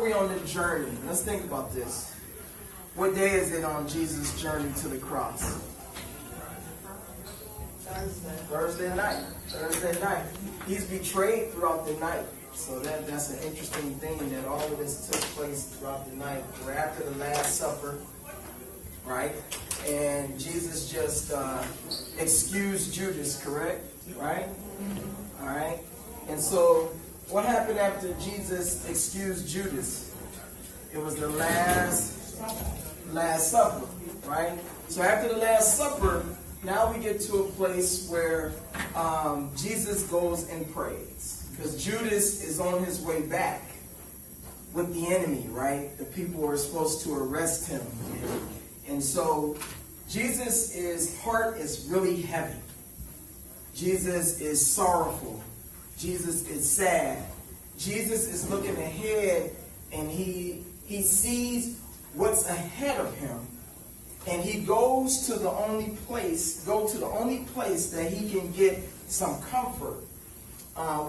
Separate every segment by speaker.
Speaker 1: we on the journey? Let's think about this. What day is it on Jesus' journey to the cross? Thursday night. Thursday night. He's betrayed throughout the night. So that's an interesting thing, that all of this took place throughout the night. We're after the Last Supper, right? And Jesus just excused Judas, correct? Right? All right. And so what happened after Jesus excused Judas? It was the Last Supper, right? So after the Last Supper, now we get to a place where Jesus goes and prays. Because Judas is on his way back with the enemy, right? The people are supposed to arrest him. And so Jesus' heart is really heavy. Jesus is sorrowful. Jesus is sad. Jesus is looking ahead, and he sees what's ahead of him. And he goes to the only place that he can get some comfort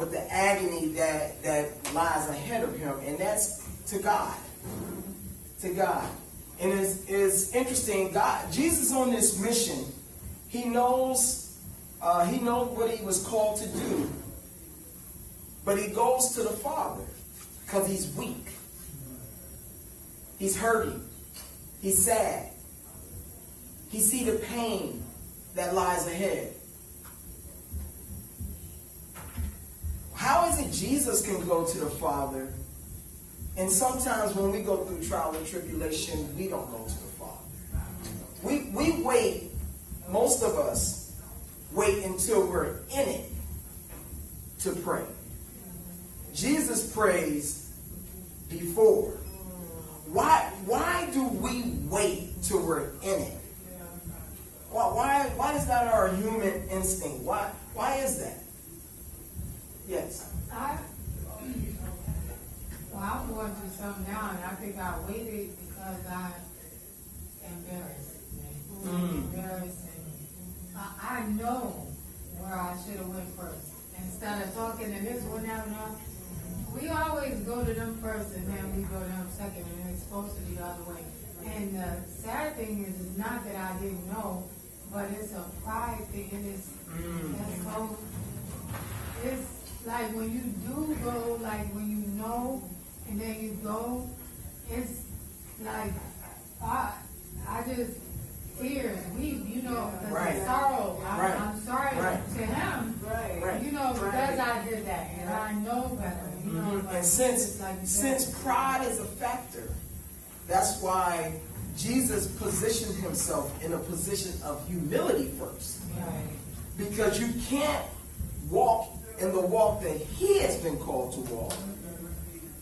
Speaker 1: with the agony that lies ahead of him, and that's to God. To God. And it's interesting, Jesus on this mission, he knows what he was called to do. But he goes to the Father because he's weak. He's hurting. He's sad. He sees the pain that lies ahead. How is it Jesus can go to the Father, and sometimes when we go through trial and tribulation, we don't go to the Father? We wait, most of us wait until we're in it to pray. Jesus prays before. Why do we wait till we're in it? Why is that our human instinct? Why is that? Yes.
Speaker 2: I'm going through something now, and I think I waited because I'm embarrassed. Embarrassed, and I know where I should have went first. Instead of talking to this one now, we always go to them first, and then we go to them second, and it's supposed to be the other way. And the sad thing is, it's not that I didn't know, but it's a pride thing. It's like when you do go, like when you know, and then you go, it's like, I just, tears, weep, because it's sorrow. I'm sorry to him, because I did that, and I know better.
Speaker 1: And since pride is a factor, that's why Jesus positioned himself in a position of humility first.
Speaker 2: Right.
Speaker 1: Because you can't walk in the walk that he has been called to walk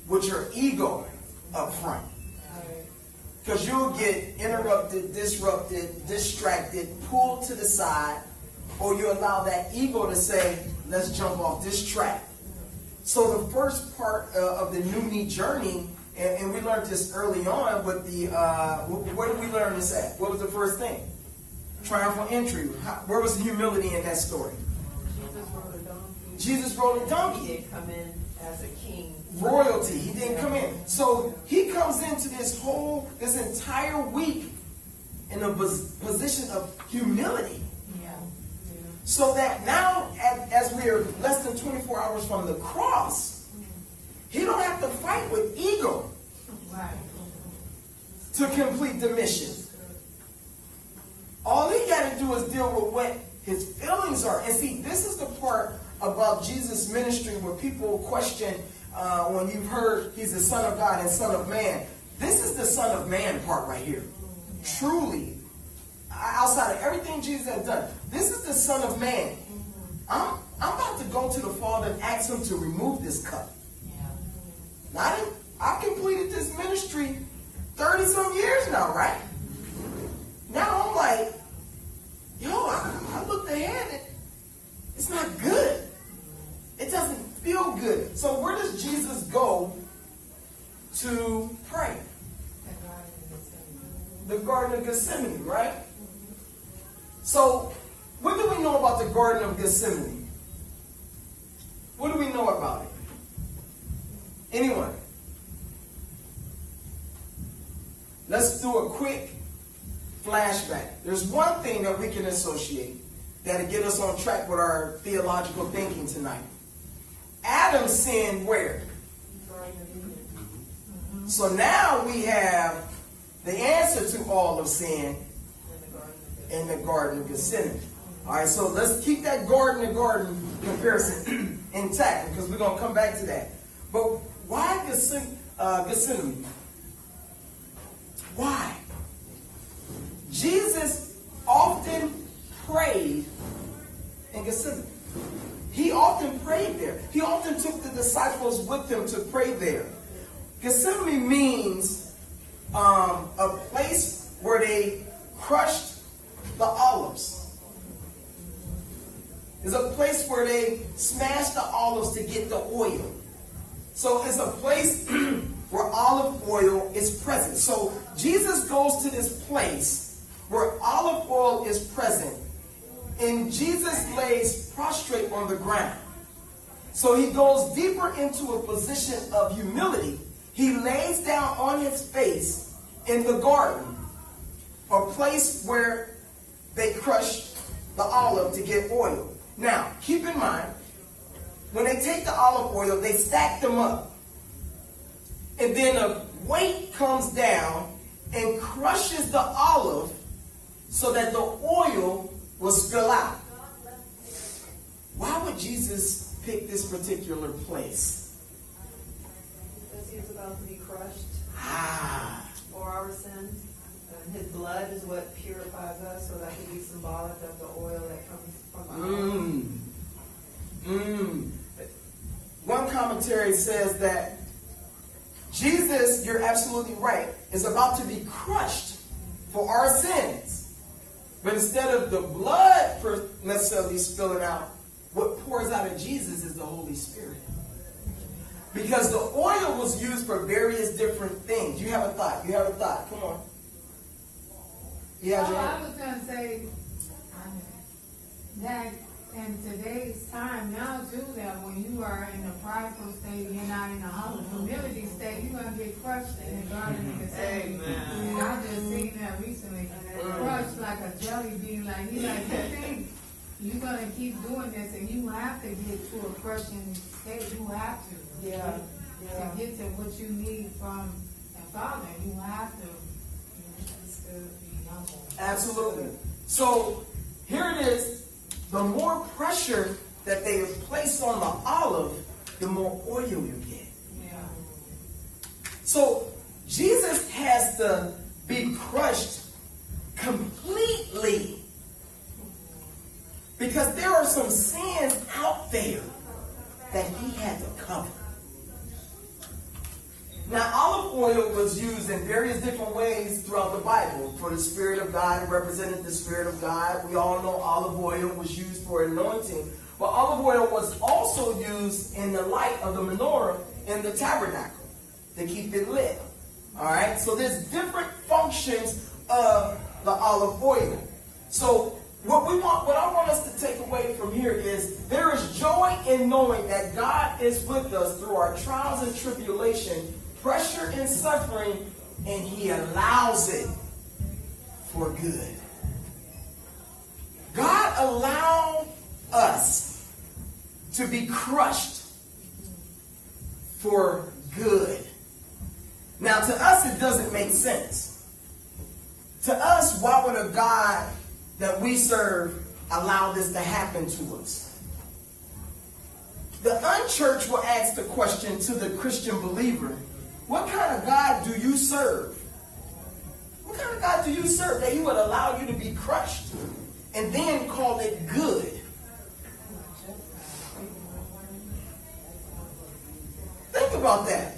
Speaker 1: with your ego up front. Because you'll get interrupted, disrupted, distracted, pulled to the side, or you allow that ego to say, let's jump off this track. So the first part of the New Me journey, and we learned this early on, but where did we learn this at? What was the first thing? Triumphal entry. Where was the humility in that story? Jesus rode a donkey.
Speaker 3: He didn't come in as a king.
Speaker 1: Royalty. He didn't come in. So he comes into this entire week in a position of humility. So that now, as we are less than 24 hours from the cross, he don't have to fight with ego to complete the mission. All he got to do is deal with what his feelings are. And see, this is the part about Jesus' ministry where people question when you've heard he's the Son of God and Son of Man. This is the Son of Man part right here. Truly. Outside of everything Jesus has done, this is the Son of Man. I'm about to go to the Father and ask him to remove this cup. Now, I completed this ministry 30-some years now, right? Now I'm like, I looked ahead and it's not good. It doesn't feel good. So where does Jesus go to pray? The Garden of Gethsemane, right? So, what do we know about the Garden of Gethsemane? What do we know about it? Anyone? let's do a quick flashback. There's one thing that we can associate that'll get us on track with our theological thinking tonight. Adam sinned where? So now we have the answer to all of sin in the Garden of Gethsemane. All right, so let's keep that garden to garden comparison intact, because we're going to come back to that. But why Gethsemane? Why? Jesus often prayed in Gethsemane. He often prayed there. He often took the disciples with him to pray there. Gethsemane means a place where they crushed the olives. It's a place where they smashed the olives to get the oil. So it's a place where olive oil is present. So Jesus goes to this place where olive oil is present, and Jesus lays prostrate on the ground. So he goes deeper into a position of humility. He lays down on his face in the garden, a place where they crush the olive to get oil. Now, keep in mind, when they take the olive oil, they stack them up. And then a weight comes down and crushes the olive so that the oil will spill out. Why would Jesus pick this particular place?
Speaker 3: Because he was about to be crushed for our sins. And his blood is what purifies us, so that could be symbolic of the oil that comes from our
Speaker 1: One commentary says that Jesus, you're absolutely right, is about to be crushed for our sins. But instead of the blood necessarily spilling out, what pours out of Jesus is the Holy Spirit. Because the oil was used for various different things. You have a thought. You have a thought. Come on. Yeah,
Speaker 2: I was going to say that in today's time now, too, that when you are in a prideful state, you're not in a humility state, you're going to get crushed in the Garden of Gethsemane. And I just seen that recently. Crushed like a jelly bean. Like, you think you're going to keep doing this, and you have to get to a crushing state. You have to. To get to what you need from the Father, you have to be humble.
Speaker 1: Absolutely. So here it is. The more pressure that they have placed on the olive, the more oil you get.
Speaker 2: Yeah.
Speaker 1: So Jesus has to be crushed completely, because there are some sins out there that he had to cover. Now, olive oil was used in various different ways throughout the Bible. For the Spirit of God, it represented the Spirit of God. We all know olive oil was used for anointing. But olive oil was also used in the light of the menorah in the tabernacle to keep it lit. All right? So there's different functions of the olive oil. So what I want us to take away from here is there is joy in knowing that God is with us through our trials and tribulation, pressure and suffering, and he allows it for good. God allowed us to be crushed for good. Now, to us, it doesn't make sense. To us, why would a God that we serve allow this to happen to us? The unchurched will ask the question to the Christian believer, what kind of God do you serve? What kind of God do you serve that he would allow you to be crushed and then call it good? Think about that.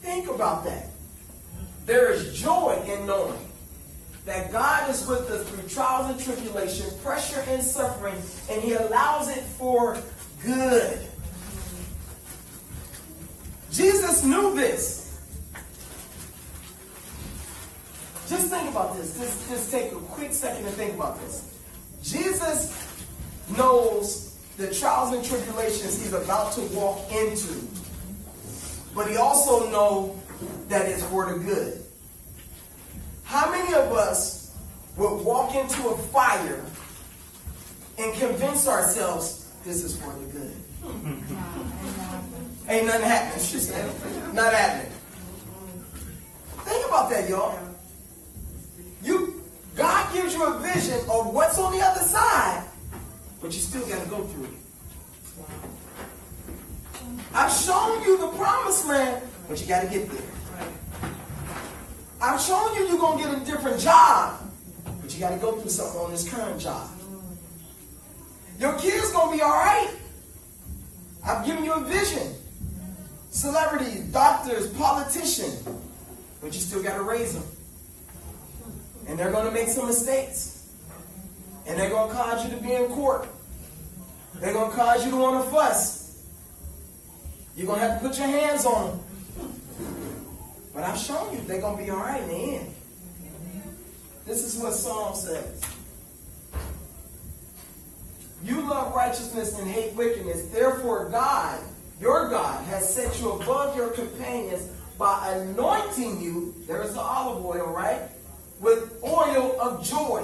Speaker 1: Think about that. There is joy in knowing that God is with us through trials and tribulation, pressure and suffering, and he allows it for good. Jesus knew this. Just think about this. Just take a quick second to think about this. Jesus knows the trials and tribulations he's about to walk into. But he also knows that is for the good. How many of us would walk into a fire and convince ourselves this is for the good? Ain't nothing happening. She said, not happening. Think about that, y'all. God gives you a vision of what's on the other side, but you still got to go through it. I've shown you the promised land, but you got to get there. I've shown you you're going to get a different job, but you got to go through something on this current job. Your kids going to be all right. I've given you a vision. Celebrities, doctors, politicians, but you still got to raise them. And they're going to make some mistakes. And they're going to cause you to be in court. They're going to cause you to want to fuss. You're going to have to put your hands on them. But I've shown you they're going to be all right in the end. This is what Psalm says. You love righteousness and hate wickedness. Therefore God, your God, has set you above your companions by anointing you, there's the olive oil, right? With oil of joy.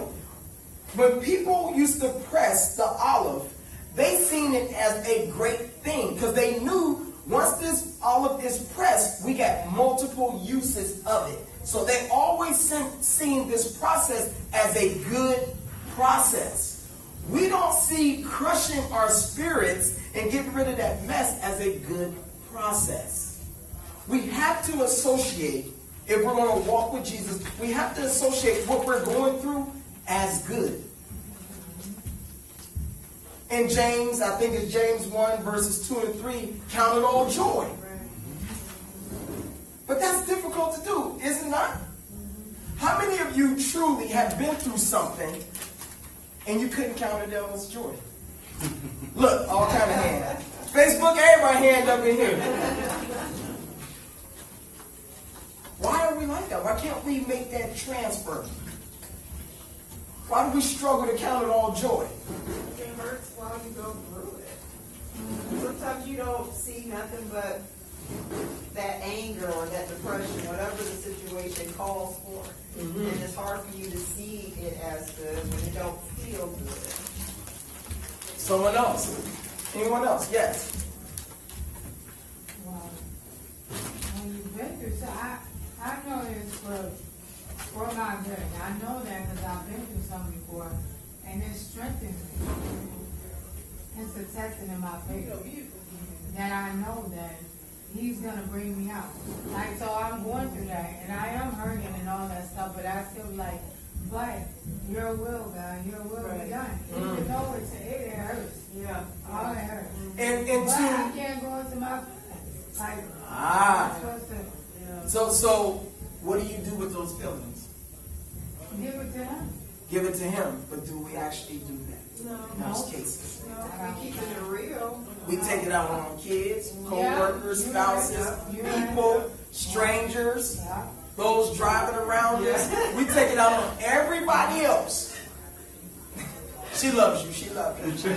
Speaker 1: When people used to press the olive, they seen it as a great thing because they knew once this olive is pressed, we got multiple uses of it. So they always seen this process as a good process. We don't see crushing our spirits and getting rid of that mess as a good process. We have to associate, if we're going to walk with Jesus, we have to associate what we're going through as good. In James, I think it's James 1, verses 2 and 3, count it all joy. But that's difficult to do, is it not? How many of you truly have been through something and you couldn't count it as joy? Look, all kind of hands. Facebook, everybody hand up in here. Why are we like that? Why can't we make that transfer? Why do we struggle to count it all joy?
Speaker 3: It hurts while you go through it. Sometimes you don't see nothing but that anger or that depression, whatever the situation calls for. Mm-hmm. And it's hard for you to see it as good when you don't feel good.
Speaker 1: Someone else? Anyone else? Yes.
Speaker 2: Well, when you've been through, so I know it's for my good. I know that because I've been through something before, and it strengthens me. It's a testing in my faith that I know that He's going to bring me out. Like, so I'm going through that, and I am hurting and all that stuff, but I still like, but your will, God, your will be done. Even though it hurts. Yeah. All it hurts.
Speaker 1: And
Speaker 2: but I can't go into my feelings. Like, I'm supposed to. Yeah.
Speaker 1: So what do you do with those feelings?
Speaker 2: Give it to Him.
Speaker 1: Give it to Him. But do we actually do that?
Speaker 3: No.
Speaker 1: In most cases.
Speaker 3: No, we keep it real.
Speaker 1: We take it out on our kids, co-workers, spouses, people, strangers, those driving around us. We take it out on everybody else. She loves you. She loves you.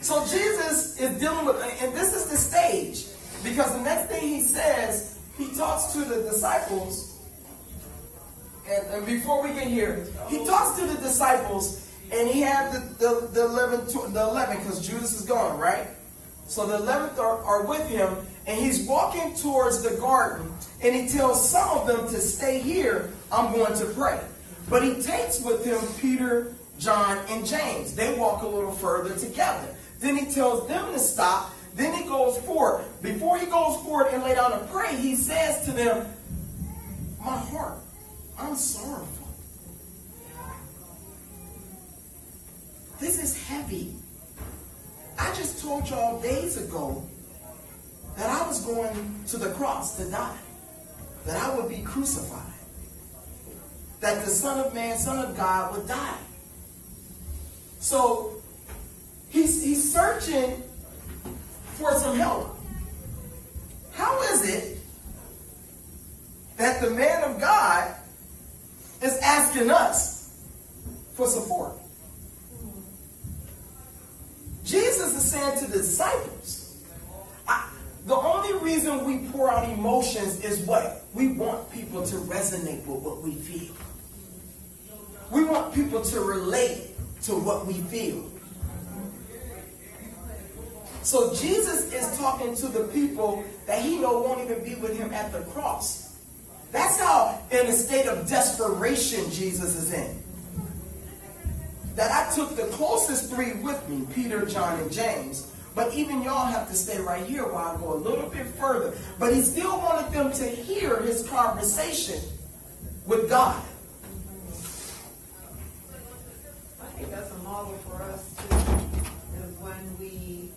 Speaker 1: So Jesus is dealing with, and this is the stage, because the next thing He says, He talks to the disciples, and before we get here, He talks to the disciples. And He had the 11, because Judas is gone, right? So the 11th are with Him, and He's walking towards the garden, and He tells some of them to stay here, I'm going to pray. But He takes with Him Peter, John, and James. They walk a little further together. Then He tells them to stop, then He goes forward. Before He goes forward and lay down to pray, He says to them, my heart, I'm sorrowful. This is heavy. I just told y'all days ago that I was going to the cross to die. That I would be crucified. That the Son of Man, Son of God would die. So he's searching for some help. How is it that the man of God is asking us for support? Jesus is saying to the disciples, the only reason we pour out emotions is what? We want people to resonate with what we feel. We want people to relate to what we feel. So Jesus is talking to the people that he know won't even be with him at the cross. That's how in a state of desperation Jesus is in. That I took the closest three with me, Peter, John, and James. But even y'all have to stay right here while I go a little bit further. But he still wanted them to hear his conversation with God.
Speaker 3: I think that's a model for us too. Is when we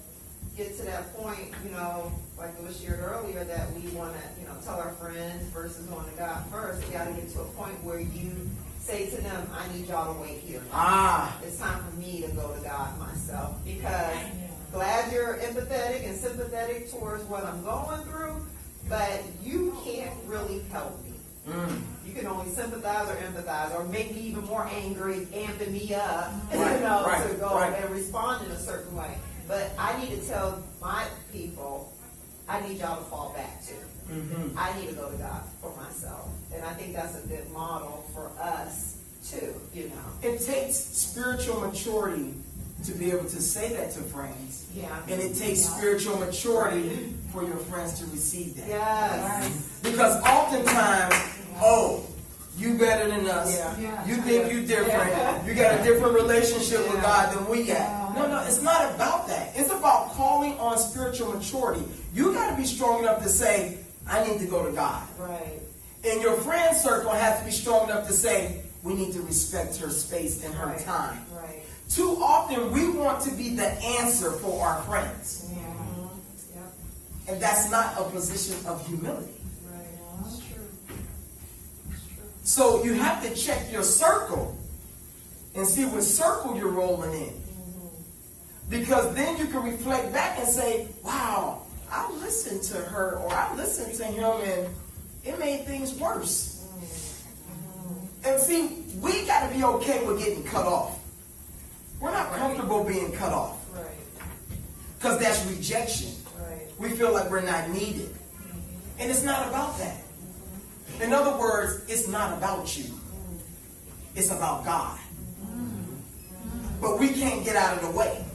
Speaker 3: get to that point, you know, like it was shared earlier, that we want to, you know, tell our friends versus going to God first. You got to get to a point where you say to them, I need y'all to wait here. It's time for me to go to God myself. Because glad you're empathetic and sympathetic towards what I'm going through, but you can't really help me. You can only sympathize or empathize or make me even more angry, amping me up, to go and respond in a certain way. But I need to tell my people, I need y'all to fall back to. I need to go to God for myself. And I think that's a good model for us too, you know.
Speaker 1: It takes spiritual maturity to be able to say that to friends.
Speaker 3: Yeah.
Speaker 1: And it takes spiritual maturity for your friends to receive that.
Speaker 3: Yes.
Speaker 1: Because oftentimes, oh, you better than us.
Speaker 2: Yeah.
Speaker 1: You think you different. You got a different relationship with God than we got. No, it's not about that. It's about calling on spiritual maturity. You got to be strong enough to say, I need to go to God.
Speaker 3: Right.
Speaker 1: And your friend circle has to be strong enough to say, we need to respect her space and her time.
Speaker 3: Right.
Speaker 1: Too often, we want to be the answer for our friends.
Speaker 2: Yeah.
Speaker 3: Yep.
Speaker 1: And that's not a position of humility.
Speaker 3: Right. That's true. That's true.
Speaker 1: So you have to check your circle and see what circle you're rolling in. Because then you can reflect back and say, wow, I listened to her or I listened to him and it made things worse. And see, we got to be okay with getting cut off. We're not comfortable being cut off.
Speaker 3: Right.
Speaker 1: Because that's rejection.
Speaker 3: Right.
Speaker 1: We feel like we're not needed. And it's not about that. In other words, it's not about you. It's about God. But we can't get out of the way.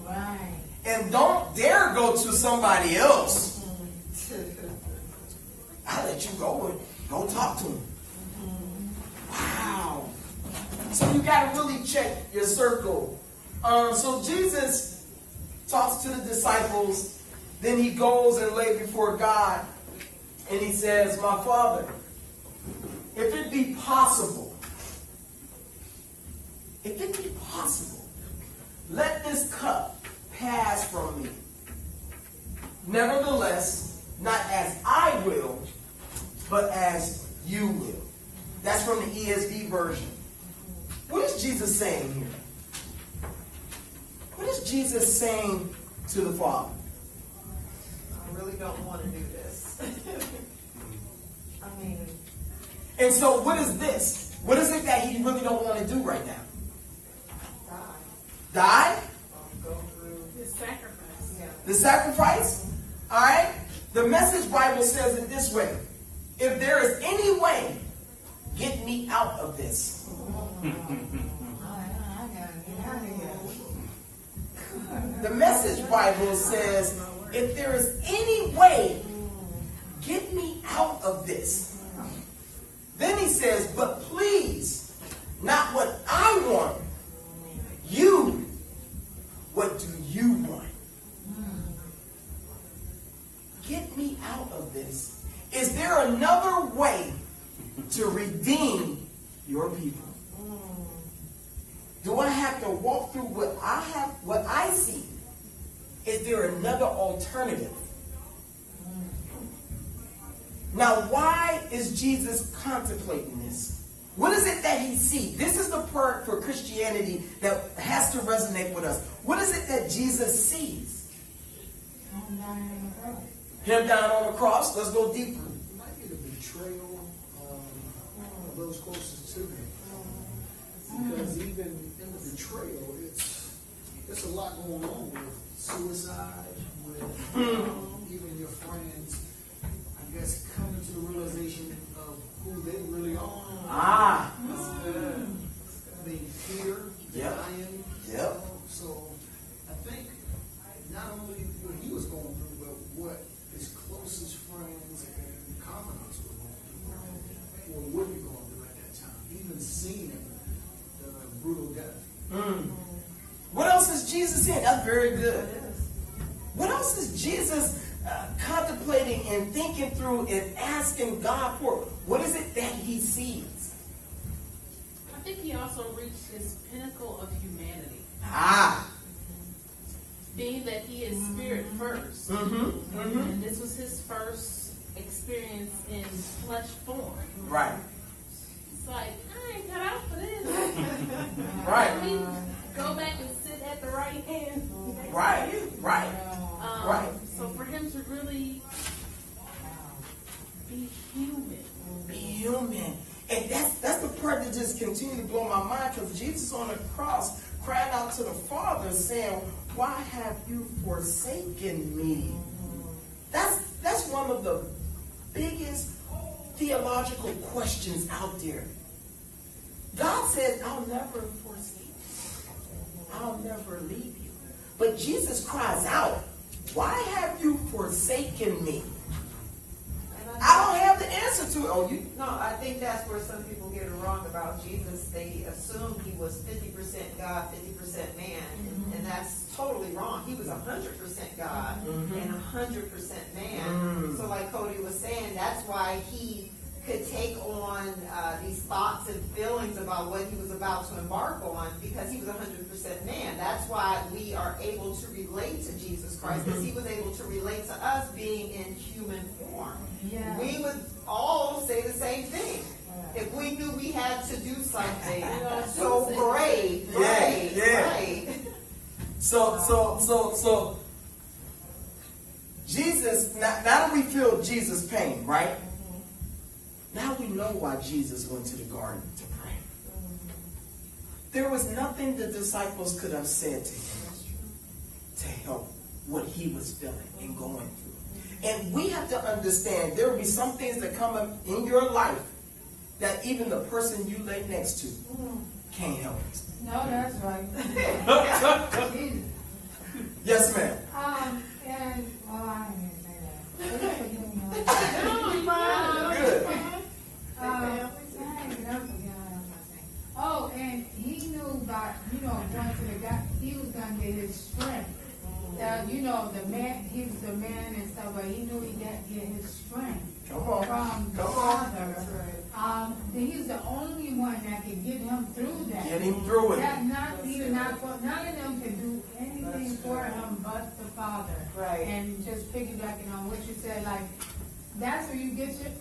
Speaker 2: Right.
Speaker 1: And don't dare go to somebody else. I'll let you go and go talk to him. Wow. So you got to really check your circle. So Jesus talks to the disciples. Then he goes and lays before God. And he says, my Father, if it be possible, let this cup pass from me. Nevertheless, not as I will, but as you will. That's from the ESV version. What is Jesus saying here? What is Jesus saying to the Father?
Speaker 3: I really don't want to do this. I mean,
Speaker 1: And so what is this? What is it that he really don't want to do right now? Die?
Speaker 3: go through
Speaker 2: The sacrifice.
Speaker 1: The sacrifice? All right? The Message Bible says it this way. If there is any way, get me out of this.
Speaker 2: I gotta get out of here.
Speaker 1: The Message Bible says, if there is any way, get me out of this. Then he says, but please, not what I want. You, what do you want? Get me out of this. Is there another way to redeem your people? Do I have to walk through what I see? Is there another alternative? Now, why is Jesus contemplating this? What is it that he sees? This is the part for Christianity that has to resonate with us. What is it that Jesus sees?
Speaker 2: I'm down in the cross.
Speaker 1: Him down on the cross. Let's go deeper.
Speaker 4: It might be the betrayal of those closest to him. Because even in the betrayal, it's a lot going on with suicide, with even your friend
Speaker 1: very good.
Speaker 3: It is.
Speaker 1: What else is Jesus contemplating and thinking through and asking God for? What is it that he sees?
Speaker 5: I think he also reached his pinnacle of humanity.
Speaker 1: Ah.
Speaker 5: Being that he is spirit first.
Speaker 1: Mm-hmm. Mm-hmm.
Speaker 5: And this was his first experience in flesh form.
Speaker 1: Right.
Speaker 5: It's like, I ain't cut out for this.
Speaker 1: Right.
Speaker 5: Let me go back and sit at the right hand. next to
Speaker 1: Right.
Speaker 5: you.
Speaker 1: Right. Right.
Speaker 5: So for him to really be human.
Speaker 1: Be human. And that's the part that just continued to blow my mind, because Jesus on the cross crying out to the Father saying, why have you forsaken me? That's one of the biggest theological questions out there. God said, I'll never forsake you. I'll never leave you. But Jesus cries out, why have you forsaken me? I don't have the answer to it. Oh, you?
Speaker 3: No, I think that's where some people get it wrong about Jesus. They assume he was 50% God, 50% man, and that's totally wrong. He was 100% God and 100% man. So like Cody was saying, that's why he could take on these thoughts and feelings about what he was about to embark on, because he was 100% man. That's why we are able to relate to Jesus Christ, because he was able to relate to us being in human form.
Speaker 2: Yeah.
Speaker 3: We would all say the same thing. If we knew we had to do something so brave, right.
Speaker 1: So Jesus, now that we feel Jesus' pain, right? Now we know why Jesus went to the garden to pray. There was nothing the disciples could have said to him to help what he was feeling and going through. And we have to understand there will be some things that come up in your life that even the person you lay next to can't help it.
Speaker 2: No, that's right. Jesus.
Speaker 1: Yes, ma'am.
Speaker 2: And, well, I didn't even say that.
Speaker 1: Good.
Speaker 2: Oh, and he knew about, going to the God, he was going to get his strength. The man, he was the man and stuff, but he knew he got to get his strength from the Father. He's the only one that could get him through that.
Speaker 1: Get him through it.
Speaker 2: None of them can do anything for him but the Father.
Speaker 3: Right.
Speaker 2: And just piggybacking on what you said, like, that's where you get your...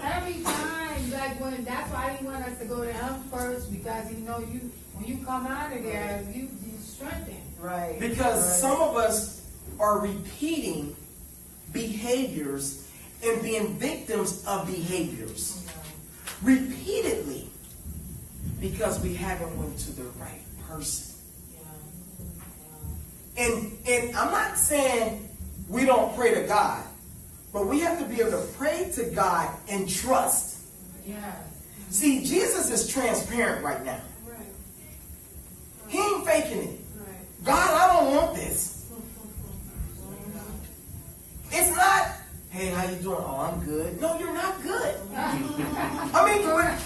Speaker 2: Every time, that's why he want us to go to him first, because he know you, when you come out of there, you strengthened.
Speaker 3: Right.
Speaker 1: Because some of us are repeating behaviors and being victims of behaviors repeatedly because we haven't went to the right person. And I'm not saying we don't pray to God, but we have to be able to pray to God and trust.
Speaker 2: Yeah.
Speaker 1: See, Jesus is transparent right now.
Speaker 3: Right.
Speaker 1: He ain't faking it.
Speaker 3: Right.
Speaker 1: God, I don't want this. It's not, hey, how you doing? Oh, I'm good. No, you're not good.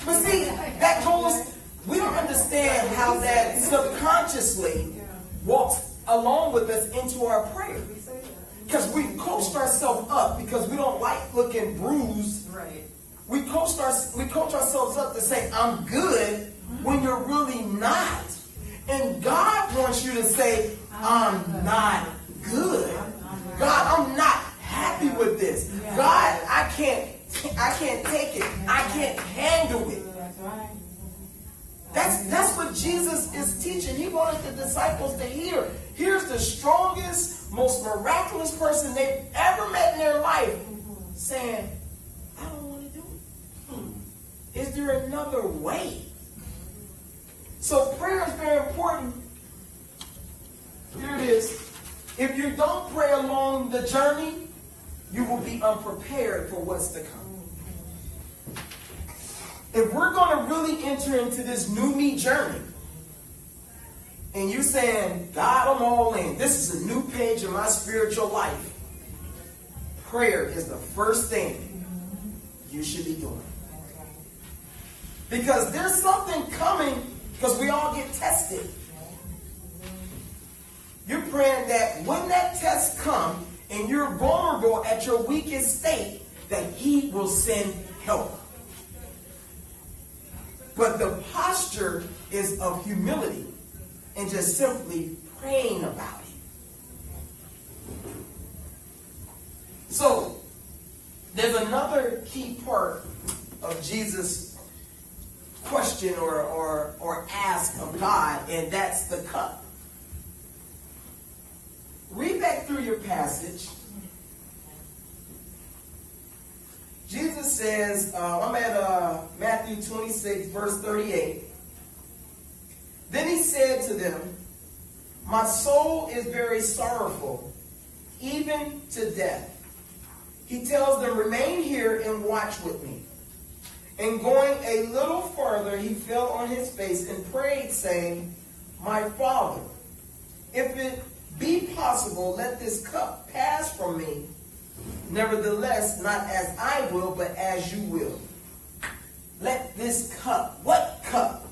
Speaker 1: But see, that goes, we don't understand how that subconsciously walks along with us into our prayer.
Speaker 3: We say that.
Speaker 1: Because we coached ourselves up because we don't like looking bruised.
Speaker 3: Right.
Speaker 1: We coach ourselves up to say, I'm good, when you're really not. And God wants you to say, I'm not good. God, I'm not happy with this. God, I can't take it. I can't handle it.
Speaker 2: That's right.
Speaker 1: That's what Jesus is teaching. He wanted the disciples to hear. Here's the strongest, most miraculous person they've ever met in their life saying, I don't want to do it. Is there another way? So prayer is very important. Here it is. If you don't pray along the journey, you will be unprepared for what's to come. If we're going to really enter into this new me journey, and you're saying, God, I'm all in. This is a new page in my spiritual life. Prayer is the first thing you should be doing. Because there's something coming, because we all get tested. You're praying that when that test comes and you're vulnerable at your weakest state, that he will send help. But the posture is of humility and just simply praying about it. So, there's another key part of Jesus' question or ask of God, and that's the cup. Read back through your passage. Jesus says, I'm at Matthew 26, verse 38. Then he said to them, my soul is very sorrowful, even to death. He tells them, remain here and watch with me. And going a little further, he fell on his face and prayed, saying, my Father, if it be possible, let this cup pass from me. Nevertheless, not as I will, but as you will. Let this cup. What cup?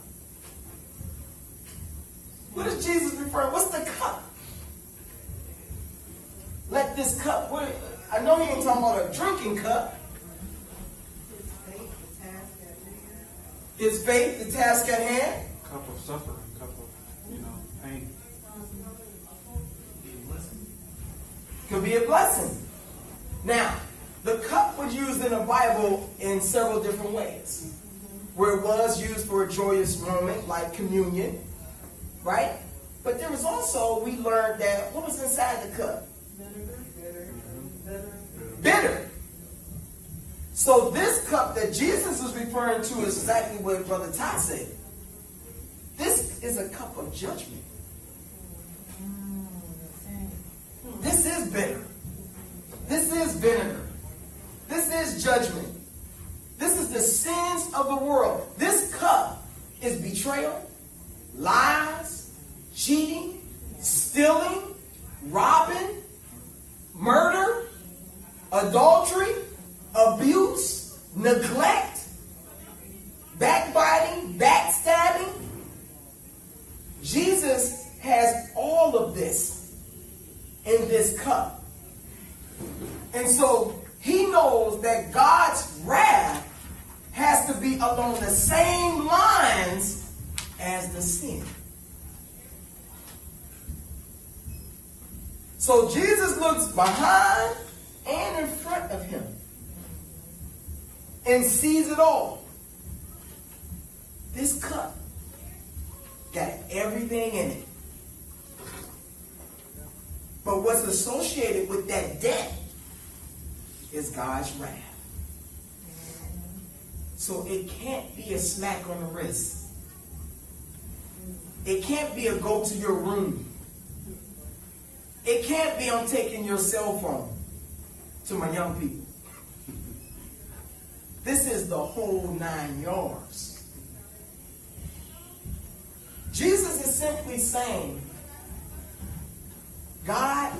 Speaker 1: What is Jesus referring? What's the cup? Let this cup. What? I know he ain't talking about a drinking cup. His faith, the task at hand.
Speaker 6: Cup of suffering, cup of, pain.
Speaker 1: Could be a blessing. Now, the cup was used in the Bible in several different ways. Where it was used for a joyous moment, like communion, right? But there was also, we learned that, what was inside the cup? Bitter. So this cup that Jesus is referring to is exactly what Brother Todd said. This is a cup of judgment. This is bitter. This is vinegar. This is judgment. This is the sins of the world. This cup is betrayal, lies, cheating, stealing, robbing, murder, adultery, abuse, neglect, backbiting, backstabbing. Jesus has all of this in this cup. And so he knows that God's wrath has to be along the same lines as the sin. So Jesus looks behind and in front of him and sees it all. This cup got everything in it. But what's associated with that debt is God's wrath. So it can't be a smack on the wrist. It can't be a go to your room. It can't be I'm taking your cell phone, to my young people. This is the whole 9 yards. Jesus is simply saying, God,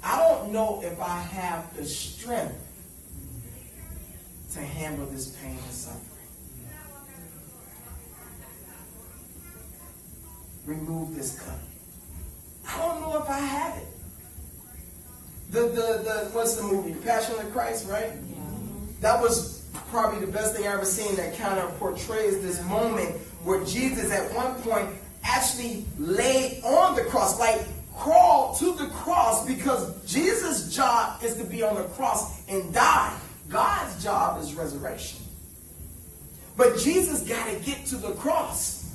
Speaker 1: I don't know if I have the strength to handle this pain and suffering. Remove this cup. I don't know if I have it. What's the movie? Passion of Christ, right? Yeah. That was probably the best thing I ever seen that kind of portrays this moment where Jesus at one point actually laid on the cross, like crawled to the cross, because Jesus' job is to be on the cross and die. God's job is resurrection. But Jesus got to get to the cross.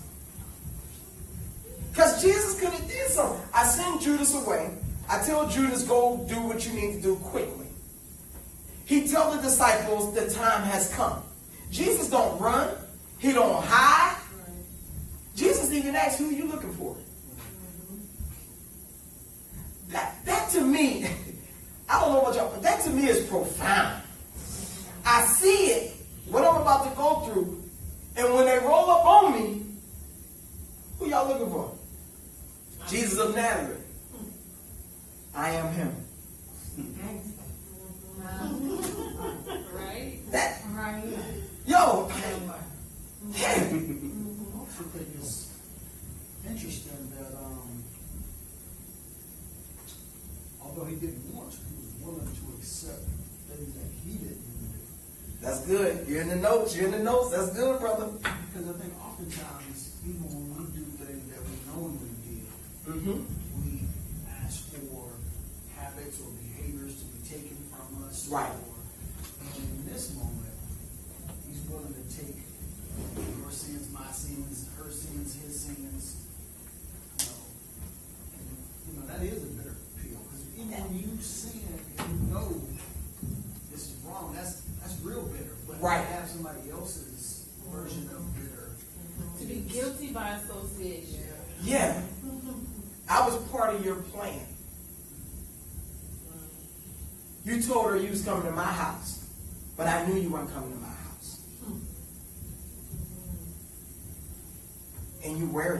Speaker 1: Because Jesus could have did something. I send Judas away. I tell Judas, go do what you need to do quickly. He tells the disciples the time has come. Jesus don't run. He don't hide. Jesus even asks, who are you looking for? That to me, I don't know about y'all, but that to me is profound. I see it, what I'm about to go through, and when they roll up on me, who y'all looking for? Jesus of Nazareth. I am him.
Speaker 5: Right?
Speaker 1: That,
Speaker 2: Right.
Speaker 1: yo,
Speaker 4: I also think it's interesting that accept things that he didn't do.
Speaker 1: That's good. You're in the notes. You're in the notes. That's good, brother.
Speaker 4: Because I think oftentimes, even when we do things that we knowingly did,
Speaker 1: Mm-hmm.
Speaker 4: we ask for habits or behaviors to be taken from us.
Speaker 1: Right.
Speaker 4: And in this moment, he's willing to take your sins, my sins, her sins, his sins. And, that is a bitter pill. Because even when you sin and you know this is wrong, that's real bitter. But
Speaker 1: Right.
Speaker 4: to have somebody else's version of bitter.
Speaker 5: To be guilty by association.
Speaker 1: Yeah. I was part of your plan. You told her you was coming to my house, but I knew you weren't coming to my house. And you wear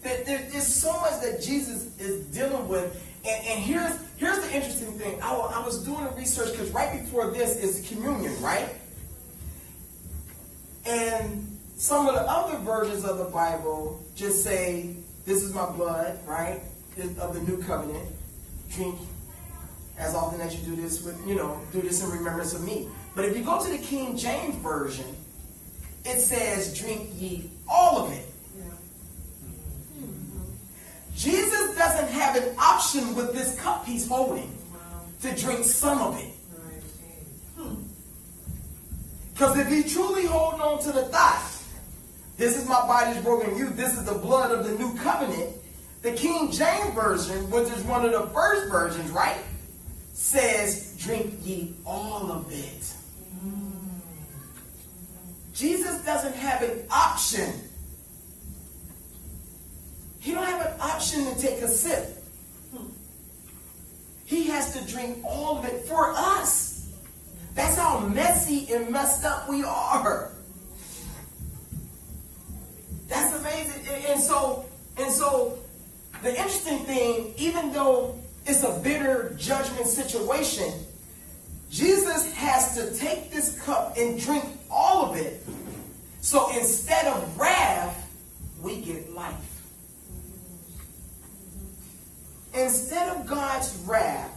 Speaker 1: that. There's so much that Jesus is dealing with. And here's the interesting thing. I was doing the research because right before this is communion, right? And some of the other versions of the Bible just say, this is my blood, right? Of the new covenant. Drink as often as you do this do this in remembrance of me. But if you go to the King James Version, it says, drink ye all of it. Jesus doesn't have an option with this cup he's holding to drink some of it. Because if he truly holding on to the thought, this is my body's broken you, this is the blood of the new covenant, the King James Version, which is one of the first versions, right, says, drink ye all of it. Jesus doesn't have an option. He don't have an option to take a sip. He has to drink all of it for us. That's how messy and messed up we are. That's amazing. And so the interesting thing, even though it's a bitter judgment situation, Jesus has to take this cup and drink all of it. So instead of wrath, we get life. Instead of God's wrath,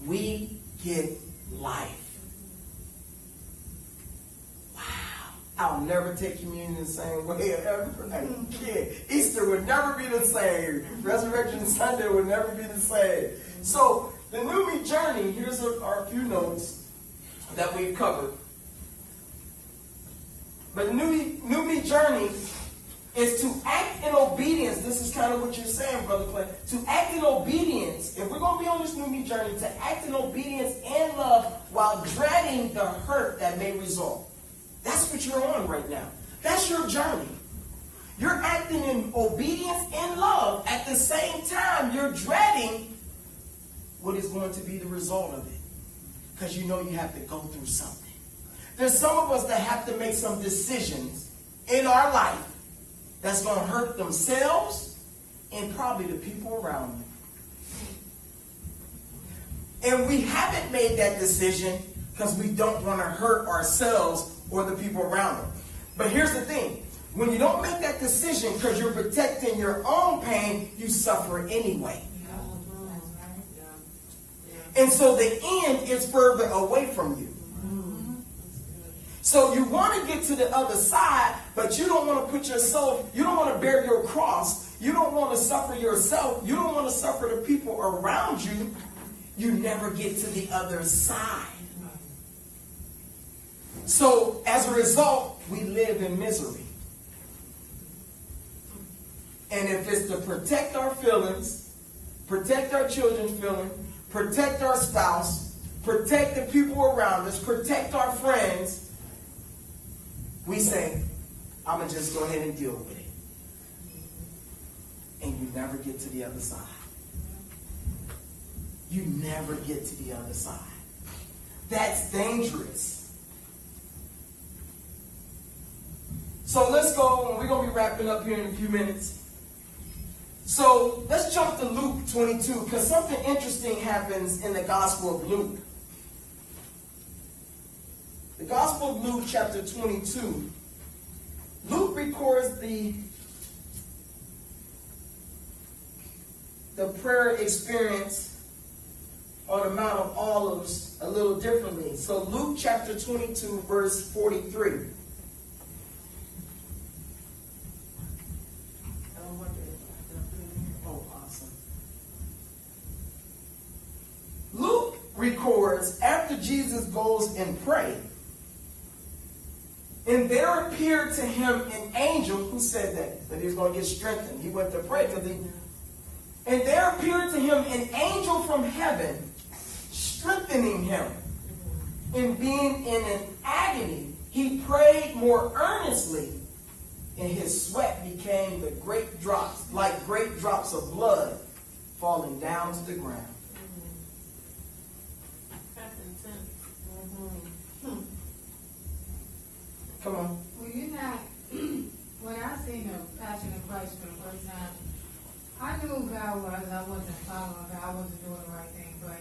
Speaker 1: we get life. Wow. I'll never take communion the same way ever again. Easter would never be the same. Resurrection Sunday would never be the same. So, the New Me journey, here's our few notes that we've covered. But the New Me journey is to act in obedience. This is kind of what you're saying, Brother Clay. To act in obedience. If we're going to be on this New Me journey, to act in obedience and love while dreading the hurt that may result. That's what you're on right now. That's your journey. You're acting in obedience and love. At the same time, you're dreading what is going to be the result of it. Because you know you have to go through something. There's some of us that have to make some decisions in our life that's going to hurt themselves and probably the people around them. And we haven't made that decision because we don't want to hurt ourselves or the people around them. But here's the thing. When you don't make that decision because you're protecting your own pain, you suffer anyway. And so the end is further away from you. So you want to get to the other side, but you don't want to put yourself, you don't want to bear your cross. You don't want to suffer yourself. You don't want to suffer the people around you. You never get to the other side. So as a result, we live in misery. And if it's to protect our feelings, protect our children's feelings, protect our spouse, protect the people around us, protect our friends, we say, I'm going to just go ahead and deal with it. And you never get to the other side. You never get to the other side. That's dangerous. So let's go, and we're going to be wrapping up here in a few minutes. So let's jump to Luke 22, because something interesting happens in the Gospel of Luke. The Gospel of Luke, chapter 22. Luke records the prayer experience on the Mount of Olives a little differently. So Luke chapter 22, verse 43. Oh, awesome. Luke records after Jesus goes and prays, and there appeared to him an angel who said that he was going to get strengthened. He went to pray and there appeared to him an angel from heaven, strengthening him. And being in an agony, he prayed more earnestly, and his sweat became like great drops of blood falling down to the ground.
Speaker 5: That's intense.
Speaker 1: Come on.
Speaker 2: Well, you're not, when I seen the Passion of Christ for the first time, I knew who God was. I wasn't following God. I wasn't doing the right thing. But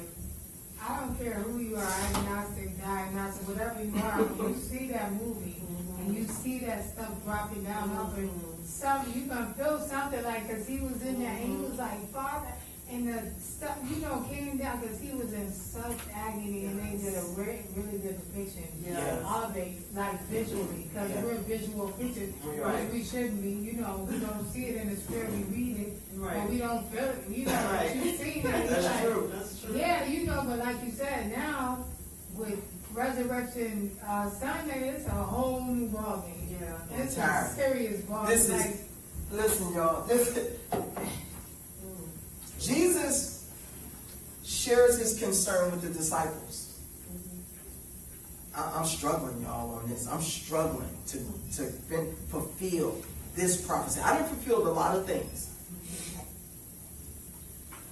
Speaker 2: I don't care who you are, agnostic, diagnostic, whatever you are. When you see that movie and you see that stuff dropping down over something, you're going to feel something like, because he was in there and he was like, Father, and the stuff, came down because he was in such agony, and they did a really good depiction of it, like visually, because we're visual creatures, which we shouldn't be. We don't see it in the spirit, we read it, but we don't feel it. What you see,
Speaker 1: That's true.
Speaker 3: That's true.
Speaker 2: Yeah, but like you said, now with Resurrection Sunday, it's a whole new ballgame.
Speaker 3: Yeah.
Speaker 2: It's a serious ballgame.
Speaker 1: This is, listen, y'all. Jesus shares his concern with the disciples. I'm struggling, y'all, on this. I'm struggling to fulfill this prophecy. I done fulfilled a lot of things.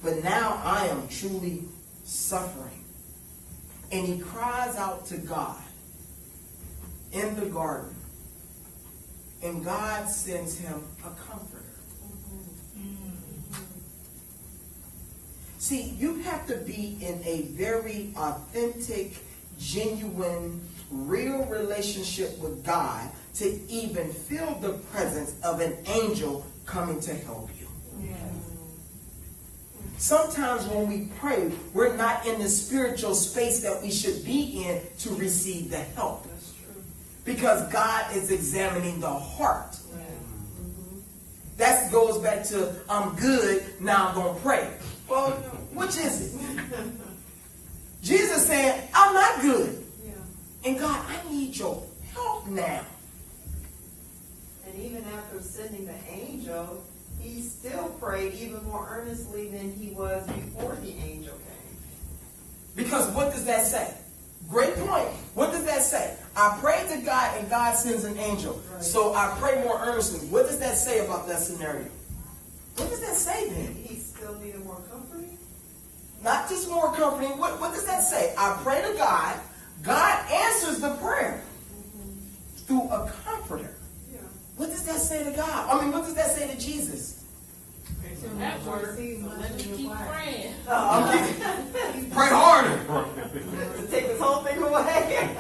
Speaker 1: But now I am truly suffering. And he cries out to God in the garden. And God sends him a comforter. See, you have to be in a very authentic, genuine, real relationship with God to even feel the presence of an angel coming to help you. Sometimes when we pray, we're not in the spiritual space that we should be in to receive the help.
Speaker 3: That's true.
Speaker 1: Because God is examining the heart. That goes back to, I'm good, now I'm going to pray. Well, which is it? Jesus saying, I'm not good.
Speaker 3: Yeah.
Speaker 1: And God, I need your help now.
Speaker 3: And even after sending the angel, he still prayed even more earnestly than he was before the angel came.
Speaker 1: Because what does that say? Great point. What does that say? I prayed to God and God sends an angel.
Speaker 3: Right.
Speaker 1: So I pray more earnestly. What does that say about that scenario? What does that say then?
Speaker 3: He still needed more comforting?
Speaker 1: Not just more comforting. What does that say? I pray to God. God answers the prayer through a comforter.
Speaker 3: Yeah.
Speaker 1: What does that say to God? I mean, what does that say to Jesus?
Speaker 5: So that works. So let me keep praying.
Speaker 1: Pray harder.
Speaker 3: Take this whole thing away.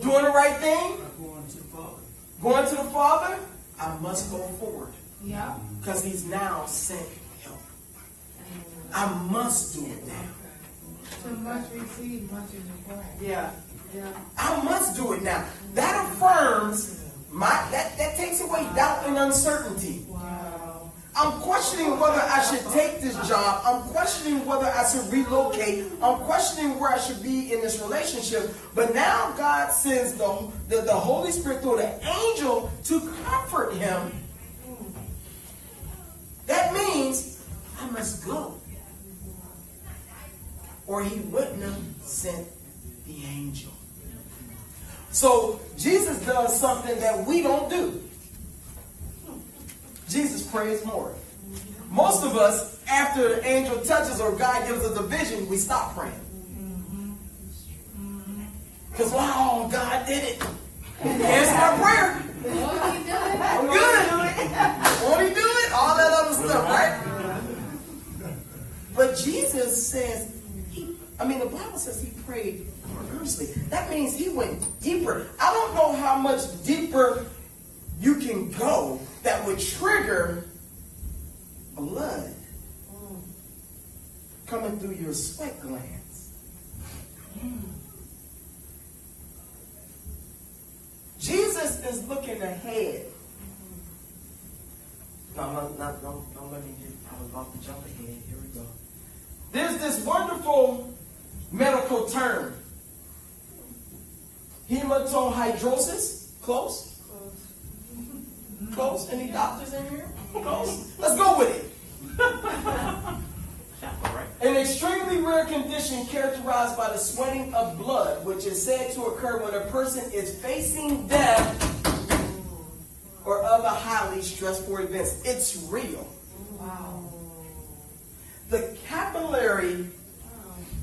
Speaker 1: Doing the right thing.
Speaker 4: Going to the Father.
Speaker 1: Going to the Father. I must go forward.
Speaker 2: Yeah.
Speaker 1: Because he's now sent help. I must do it now.
Speaker 2: So much receive, much is required.
Speaker 3: Yeah. Yeah.
Speaker 1: I must do it now. That affirms that takes away doubt and uncertainty.
Speaker 2: Wow.
Speaker 1: I'm questioning whether I should take this job. I'm questioning whether I should relocate. I'm questioning where I should be in this relationship. But now God sends the Holy Spirit through the angel to comfort him. That means I must go. Or he wouldn't have sent the angel. So Jesus does something that we don't do. Jesus prays more. Most of us, after the angel touches or God gives us a vision, we stop praying. Because, wow, God did it. Answer my prayer.
Speaker 2: Won't he do it?
Speaker 1: I'm good. Won't he do it? All that other stuff, right? But Jesus says, the Bible says he prayed earnestly. That means he went deeper. I don't know how much deeper you can go that would trigger blood. coming through your sweat glands. Jesus is looking ahead. No, I'm not letting you. I was about to jump ahead. Here we go. There's this wonderful medical term. Hematohydrosis. Close? Close? Any doctors in here? Close? Let's go with it. An extremely rare condition characterized by the sweating of blood, which is said to occur when a person is facing death or other highly stressful events. It's real.
Speaker 2: Wow.
Speaker 1: The capillary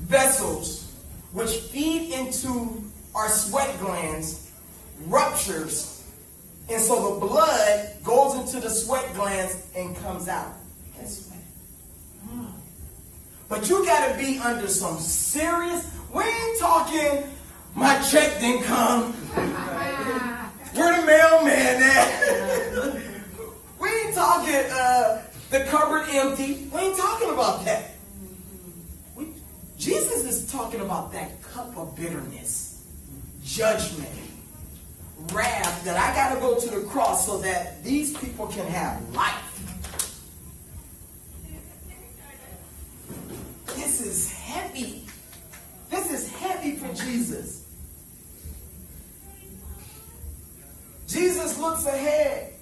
Speaker 1: vessels which feed into our sweat glands ruptures, and so the blood goes into the sweat glands and comes out. But you got to be under some serious. We ain't talking. My check didn't come. Where the mailman at? We ain't talking. The cupboard empty. We ain't talking about that. Jesus is talking about that cup of bitterness, judgment, wrath that I got to go to the cross so that these people can have life. This is heavy. This is heavy for Jesus. Jesus looks ahead.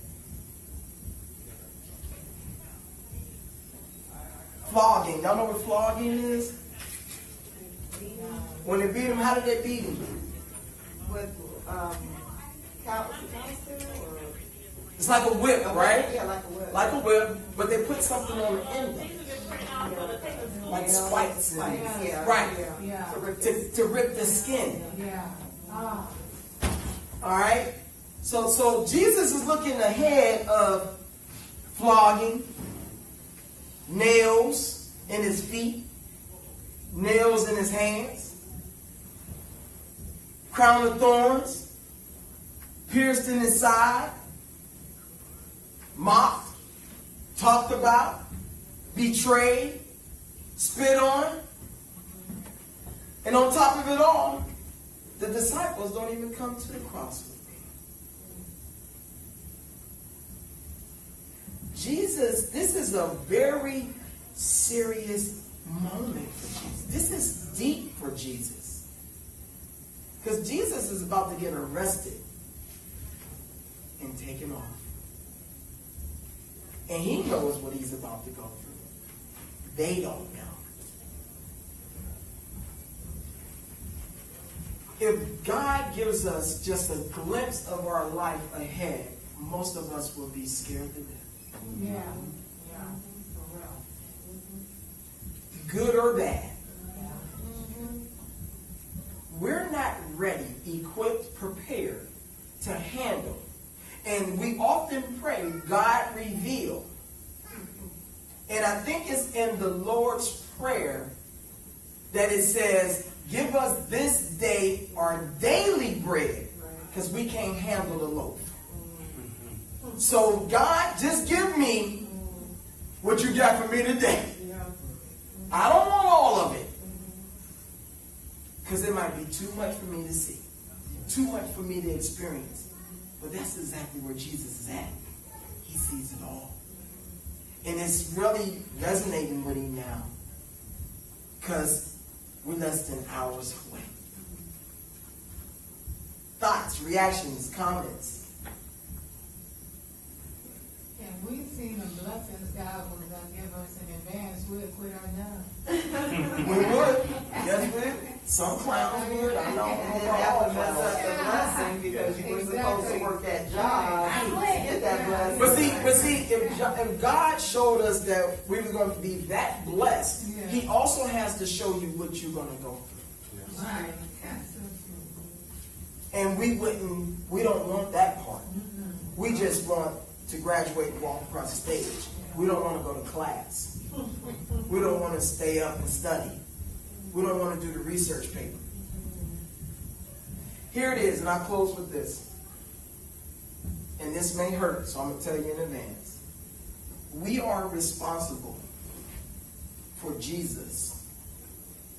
Speaker 1: Flogging. Y'all know what flogging is? When they beat him, how did they beat him?
Speaker 3: With, cowstick or?
Speaker 1: It's like a whip, right?
Speaker 3: Yeah, like a whip.
Speaker 1: Like a whip, but they put something on the end of it. Like spikes. And,
Speaker 3: Yeah.
Speaker 1: right.
Speaker 2: Yeah.
Speaker 1: To rip the skin.
Speaker 2: Yeah. Ah.
Speaker 1: All right? So Jesus is looking ahead of flogging, nails in his feet, nails in his hands, crown of thorns, pierced in his side, mocked, talked about, betrayed, spit on. And on top of it all, the disciples don't even come to the cross with him. Jesus, this is a very serious moment for Jesus. This is deep for Jesus. Because Jesus is about to get arrested and taken off. And he knows what he's about to go through. They don't know. If God gives us just a glimpse of our life ahead, most of us will be scared to death.
Speaker 2: Yeah. Yeah. For real.
Speaker 1: Good or bad.
Speaker 2: Yeah.
Speaker 1: We're not ready, equipped, prepared to handle. And we often pray, God reveal. And I think it's in the Lord's Prayer that it says, give us this day our daily bread, because we can't handle the loaf. So God, just give me what you got for me today. I don't want all of it, because it might be too much for me to see, too much for me to experience. But that's exactly where Jesus is at. He sees it all. And it's really resonating with him now, because we're less than hours away. Thoughts, reactions, comments.
Speaker 2: And we've seen the blessings God was going to give us in advance. We'll quit our now.
Speaker 1: We would. Yes, we would. Some clowns would. I know.
Speaker 3: And then that would mess up the blessing because you were supposed to work that job to get that blessing.
Speaker 1: But see, if God showed us that we were going to be that blessed,
Speaker 2: Yeah.
Speaker 1: he also has to show you what you're going to go through.
Speaker 2: Right. That's so true.
Speaker 1: And we don't want that part. We just want to graduate and walk across the stage. We don't want to go to class. We don't want to stay up and study. We don't want to do the research paper. Here it is, and I'll close with this. And this may hurt, so I'm going to tell you in advance. We are responsible for Jesus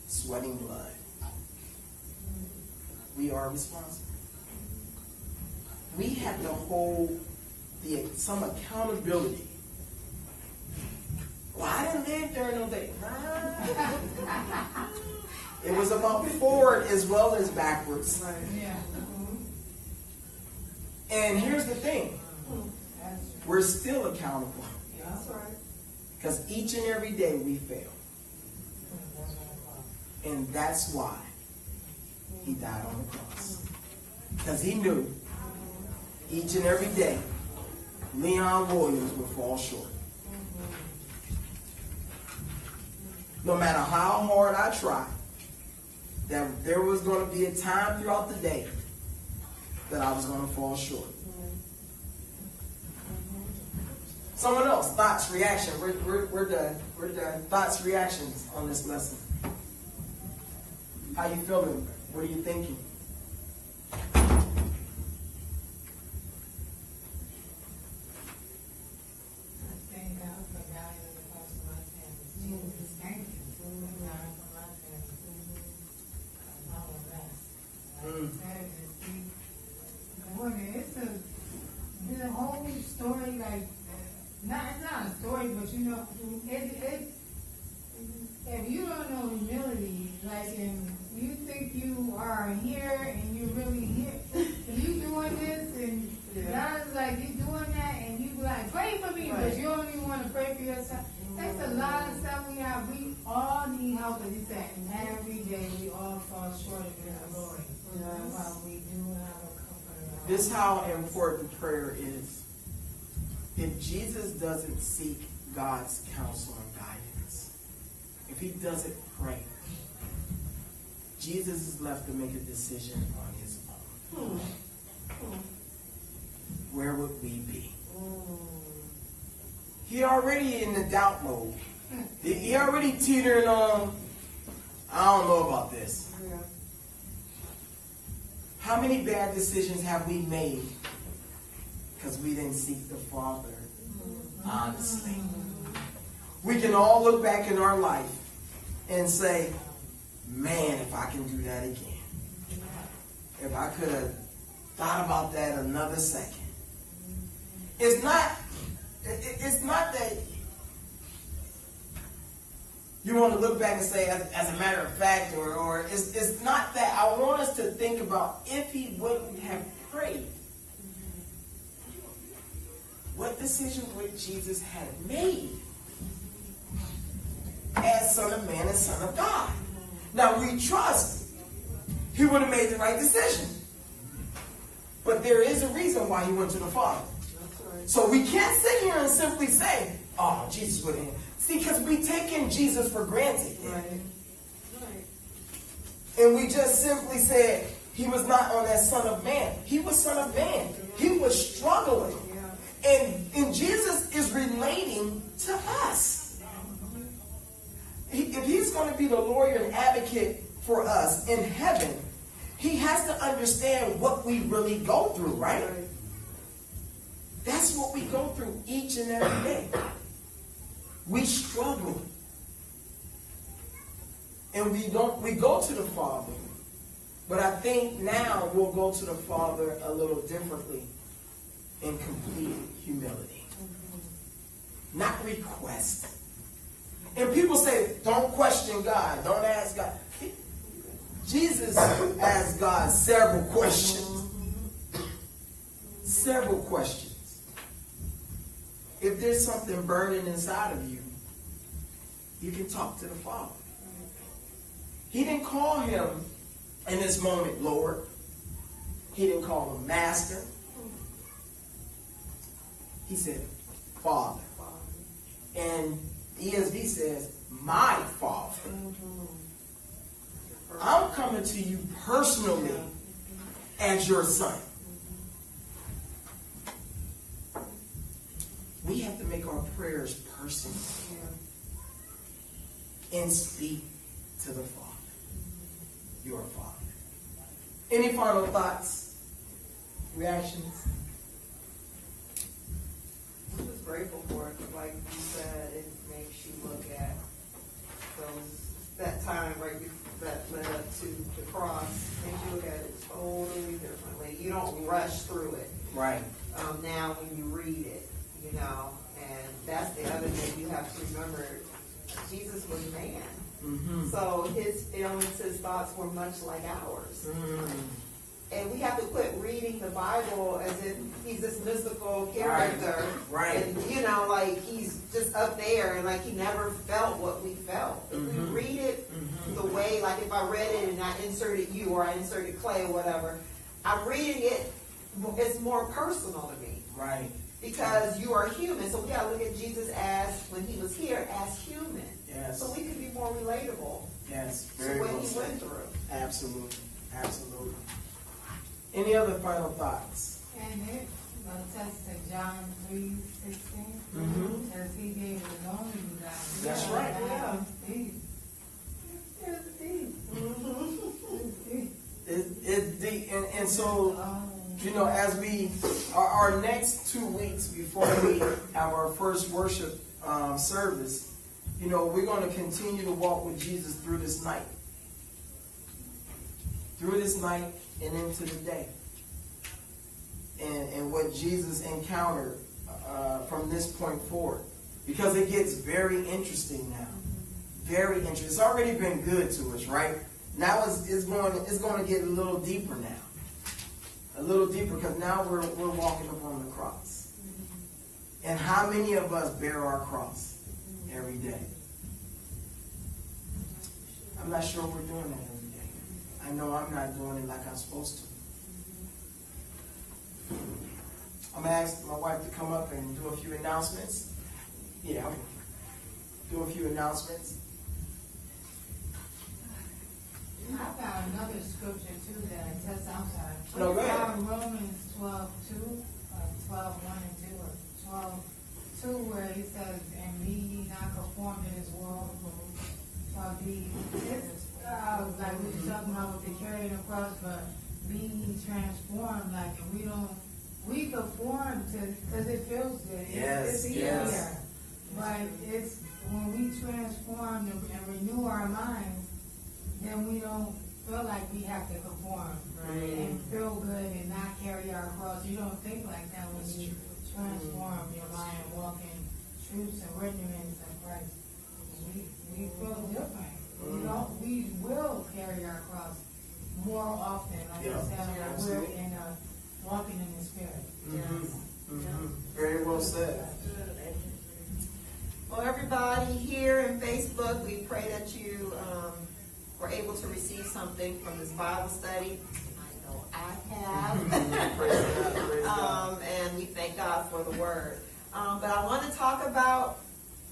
Speaker 1: sweating blood. We are responsible. We have to hold some accountability. Well, I didn't live during those days. It was about forward as well as backwards.
Speaker 2: Yeah.
Speaker 1: And here's the thing. We're still accountable.
Speaker 3: That's right.
Speaker 1: Because each and every day we fail. And that's why he died on the cross. Because he knew each and every day Leon Williams would fall short. No matter how hard I tried, that there was going to be a time throughout the day that I was going to fall short. Someone else, thoughts, reaction. We're done. We're done. Thoughts, reactions on this lesson. How you feeling? What are you thinking?
Speaker 2: Thank God for dying on the cross for my sins. Jesus, thank you for dying for my sins. I'm a mess. Like I said, it's a whole story, like, it's not a story, but you know, if you don't know humility, like, and you think you are here and you're really here, and you doing this, and God's like, you doing that, and you be like, pray for me, but you don't even want to pray for yourself. That's a lot of stuff we have. We all need help, as he said, and every day we all fall short of His glory. While we do have a comfort.
Speaker 1: This is how important prayer is. If Jesus doesn't seek God's counsel and guidance, if he doesn't pray, Jesus is left to make a decision on his own. Where would we be? He already in the doubt mode. He already teetering on, I don't know about this. How many bad decisions have we made because we didn't seek the Father honestly? We can all look back in our life and say, man, if I can do that again. If I could have thought about that another second. It's not that you want to look back and say, as a matter of fact, or it's not that. I want us to think about if he wouldn't have prayed, what decision would Jesus have made as Son of Man and Son of God? Now, we trust he would have made the right decision. But there is a reason why he went to the Father. So we can't sit here and simply say, oh, Jesus would have. See, because we taken Jesus for granted.
Speaker 3: Right.
Speaker 1: And we just simply said he was not on that Son of Man. He was Son of Man. He was struggling. And Jesus is relating to us. If he's going to be the lawyer and advocate for us in heaven, he has to understand what we really go through, right? That's what we go through each and every day. We struggle. And we go to the Father. But I think now we'll go to the Father a little differently in complete humility. Not request. And people say, don't question God. Don't ask God. Jesus asked God several questions. Several questions. If there's something burning inside of you, you can talk to the Father. He didn't call him in this moment Lord. He didn't call him Master. He said Father. And ESV says, my Father. I'm coming to you personally as your son. We have to make our prayers personal and speak to the Father, your Father. Any final thoughts, reactions?
Speaker 3: I'm just grateful for it. Like you said, it makes you look at those that time right before, that led up to the cross, makes you look at it totally differently. You don't rush through it.
Speaker 1: Right.
Speaker 3: Now when you read it, you know, and that's the other thing you have to remember. Jesus was man.
Speaker 1: Mm-hmm.
Speaker 3: So his feelings, his thoughts were much like ours.
Speaker 1: Mm.
Speaker 3: And we have to quit reading the Bible as if he's this mystical character.
Speaker 1: Right.
Speaker 3: And, you know, like he's just up there and like he never felt what we felt. If we read it the way, like if I read it and I inserted you or I inserted Clay or whatever, I'm reading it, it's more personal to me.
Speaker 1: Right.
Speaker 3: Because you are human. So we got to look at Jesus as, when he was here, as human.
Speaker 1: Yes.
Speaker 3: So we can be more relatable
Speaker 1: Yes.
Speaker 3: to
Speaker 1: Very
Speaker 3: what
Speaker 1: well
Speaker 3: he
Speaker 1: said.
Speaker 3: went through.
Speaker 1: Absolutely. Absolutely. Any other final thoughts?
Speaker 2: And it attests to John 3:16.
Speaker 1: Mhm.
Speaker 2: Because he gave his only begotten.
Speaker 1: That's right.
Speaker 3: Yeah.
Speaker 2: It's deep. It's deep.
Speaker 1: It's deep. And so, you know, as we, our next 2 weeks before we have our first worship service, you know, we're going to continue to walk with Jesus through this night. Through this night and into the day. And what Jesus encountered from this point forward. Because it gets very interesting now. Very interesting. It's already been good to us, right? Now it's going to get a little deeper now. A little deeper because now we're walking upon the cross. And how many of us bear our cross every day? I'm not sure we're doing that every day. I know I'm not doing it like I'm supposed to. I'm going to ask my wife to come up and do a few announcements. Yeah, I'll do a few announcements.
Speaker 2: I found another scripture too that attests, I'm sorry.
Speaker 1: No, go ahead.
Speaker 2: I found Romans 12:2, 12:1 and 2, or 12:2, where he says, "And be ye not conformed to this world, but be," like we were talking about with the carrying the cross, but be ye transformed, like, and we conform to, because it feels good. It's easier.
Speaker 1: Yes.
Speaker 2: But it's when we transform and renew our minds, then we don't feel like we have to conform and feel good and not carry our cross. You don't think like that when you transform your mind and walk in truths and ignorance of Christ. We feel different. We will carry our cross more often, like I said, when we're in walking in the Spirit.
Speaker 1: Very well said.
Speaker 3: Well, everybody here in Facebook, we pray that you were able to receive something from this Bible study. I know I have.
Speaker 1: Praise God.
Speaker 3: And we thank God for the word. But I want to talk about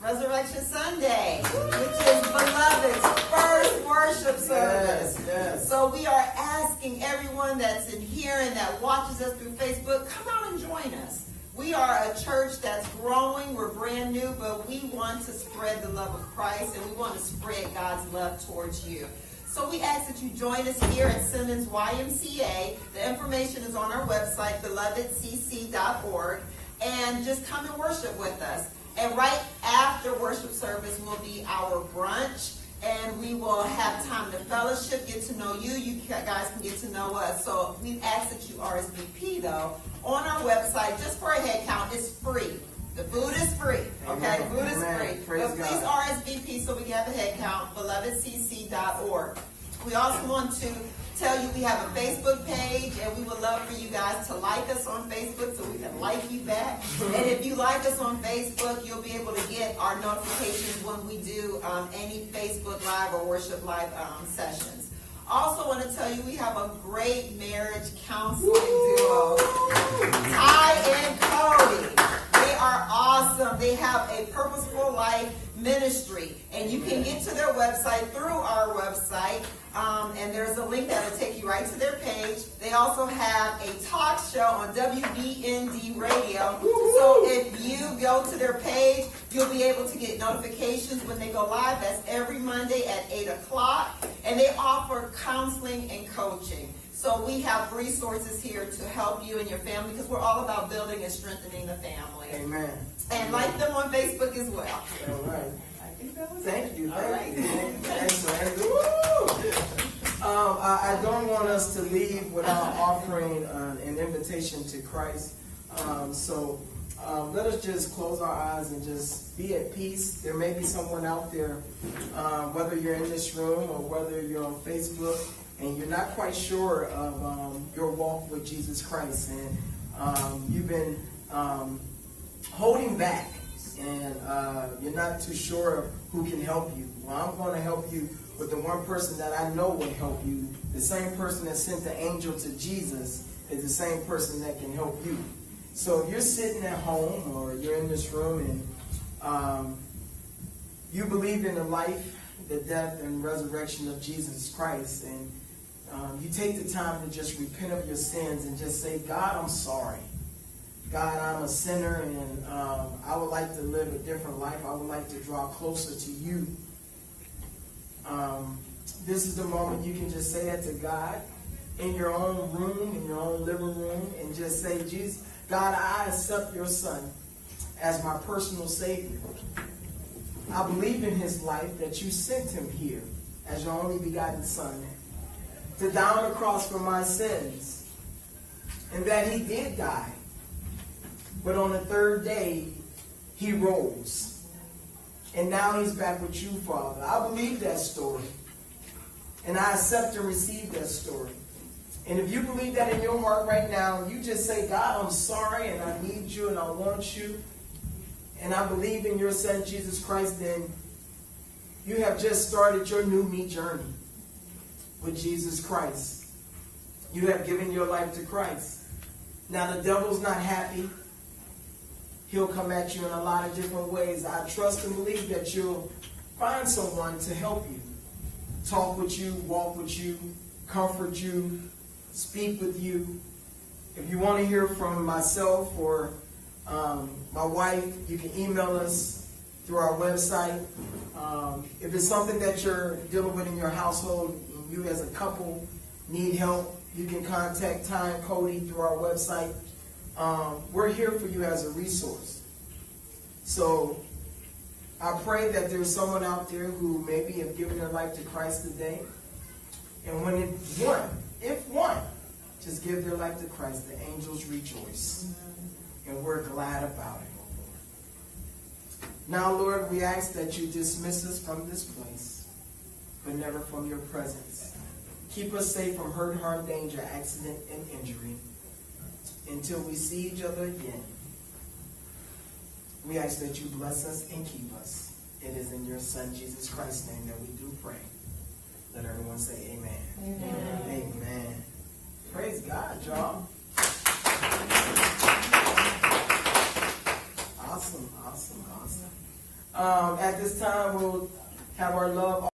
Speaker 3: Resurrection Sunday, which is Beloved's first worship service.
Speaker 1: Yes.
Speaker 3: So we are asking everyone that's in here and that watches us through Facebook, come out and join us. We are a church that's growing. We're brand new, but we want to spread the love of Christ, and we want to spread God's love towards you. So we ask that you join us here at Simmons YMCA. The information is on our website, belovedcc.org, and just come and worship with us. And right after worship service will be our brunch, and we will have time to fellowship, get to know you. You guys can get to know us. So we ask that you RSVP, though, on our website, just for a head count. It's free. The food is free. Okay,
Speaker 1: Amen.
Speaker 3: food is
Speaker 1: Amen.
Speaker 3: free.
Speaker 1: Praise
Speaker 3: But please
Speaker 1: God.
Speaker 3: RSVP so we can have a head count, belovedcc.org. We also want to tell you we have a Facebook page, and we would love for you guys to like us on Facebook so we can like you back. And if you like us on Facebook, you'll be able to get our notifications when we do any Facebook Live or Worship Live sessions. Also want to tell you we have a great marriage counseling duo, Ty and Cody. They are awesome. They have a Purposeful Life ministry, and you can get to their website through our website, and there's a link that will take you right to their page. They also have a talk show on WBND Radio, so if you go to their page, you'll be able to get notifications when they go live. That's every Monday at 8 o'clock, and they offer counseling and coaching. So we have resources here to help you and your family, because we're all about building and strengthening the family.
Speaker 1: Amen.
Speaker 3: And like them on Facebook as well.
Speaker 1: All right.
Speaker 3: think that was
Speaker 1: Thank
Speaker 3: it.
Speaker 1: you.
Speaker 3: All
Speaker 1: Thank you.
Speaker 3: right.
Speaker 1: Excellent. Woo! I don't want us to leave without offering an invitation to Christ. Let us just close our eyes and just be at peace. There may be someone out there, whether you're in this room or whether you're on Facebook, and you're not quite sure of your walk with Jesus Christ, and you've been holding back, and you're not too sure of who can help you. Well, I'm going to help you with the one person that I know will help you. The same person that sent the angel to Jesus is the same person that can help you. So if you're sitting at home or you're in this room and you believe in the life, the death, and resurrection of Jesus Christ, and you take the time to just repent of your sins and just say, God, I'm sorry. God, I'm a sinner, and I would like to live a different life. I would like to draw closer to you. This is the moment you can just say that to God in your own room, in your own living room, and just say, Jesus, God, I accept your Son as my personal Savior. I believe in his life, that you sent him here as your only begotten Son to die on the cross for my sins, and that he did die. But on the third day, he rose. And now he's back with you, Father. I believe that story. And I accept and receive that story. And if you believe that in your heart right now, you just say, God, I'm sorry, and I need you, and I want you, and I believe in your Son, Jesus Christ, then you have just started your new me journey with Jesus Christ. You have given your life to Christ. Now, the devil's not happy. He'll come at you in a lot of different ways. I trust and believe that you'll find someone to help you, talk with you, walk with you, comfort you, speak with you. If you want to hear from myself or my wife, you can email us through our website. If it's something that you're dealing with in your household, and you as a couple need help, you can contact Ty and Cody through our website. We're here for you as a resource. So I pray that there's someone out there who maybe have given their life to Christ today. And when if one, just give their life to Christ, the angels rejoice. And we're glad about it. Now, Lord, we ask that you dismiss us from this place, but never from your presence. Keep us safe from hurt, harm, danger, accident, and injury until we see each other again. We ask that you bless us and keep us. It is in your Son, Jesus Christ's name, that we do pray. Let everyone say amen.
Speaker 2: Amen.
Speaker 1: Amen. Praise God, y'all. Awesome. At this time, we'll have our love